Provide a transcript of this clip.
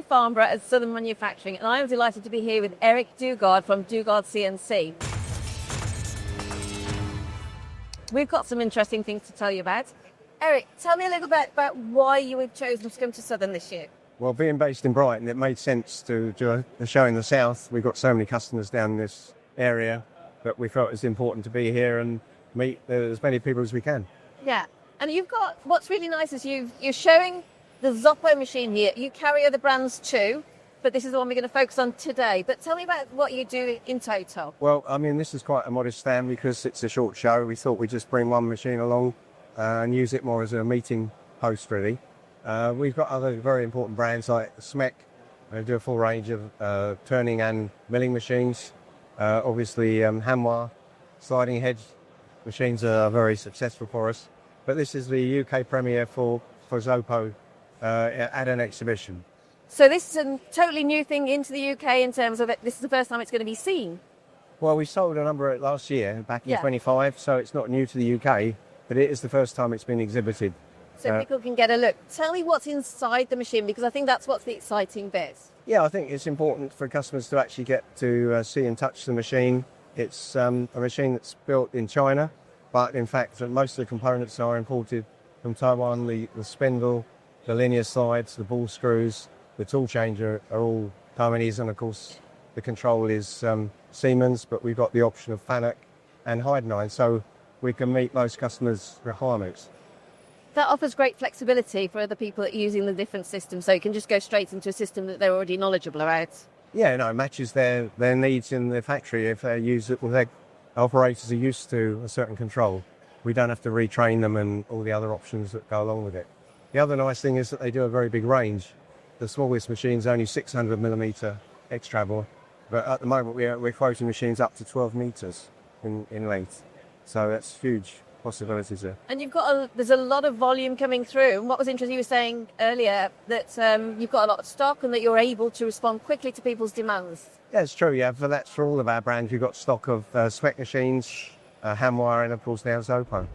Farnborough at Southern Manufacturing, and I am delighted to be here with Eric Dugard from Dugard CNC. We've got some interesting things to tell you about. Eric, tell me a little bit about why you have chosen to come to Southern this year. Well, being based in Brighton, it made sense to do a show in the south. We've got so many customers down this area that we felt it was important to be here and meet as many people as we can. Yeah, and you've got, what's really nice is you're showing the Zopo machine here. You carry other brands too, but this is the one we're going to focus on today. But tell me about what you do in total. Well, I mean, this is quite a modest stand because it's a short show. We thought we'd just bring one machine along and use it more as a meeting host, really. We've got other very important brands like SMEC. They do a full range of turning and milling machines. Obviously, Hanwha sliding head machines are very successful for us. But this is the UK premiere for Zopo at an exhibition. So this is a totally new thing into the UK in terms of this is the first time it's going to be seen. Well, we sold a number last year, back in 25, so it's not new to the UK, but it is the first time it's been exhibited. So people can get a look. Tell me what's inside the machine, because I think that's what's the exciting bit. Yeah, I think it's important for customers to actually get to see and touch the machine. It's a machine that's built in China, but in fact most of the components are imported from Taiwan. The spindle, the linear slides, the ball screws, the tool changer are all Taiwanese, and of course the control is Siemens, but we've got the option of FANUC and Heidenhain, so we can meet most customers' requirements. That offers great flexibility for other people that are using the different systems, so you can just go straight into a system that they're already knowledgeable about. Yeah, no, it matches their needs in the factory. If they use it, well, their operators are used to a certain control. We don't have to retrain them and all the other options that go along with it. The other nice thing is that they do a very big range. The smallest machine's only 600mm X-travel, but at the moment we're quoting machines up to 12 metres in length. So that's huge possibilities there. And there's a lot of volume coming through. And what was interesting, you were saying earlier that you've got a lot of stock and that you're able to respond quickly to people's demands. Yeah, it's true. Yeah, but that's for all of our brands. We've got stock of SMEC machines, Hanwha, and of course now Zopo.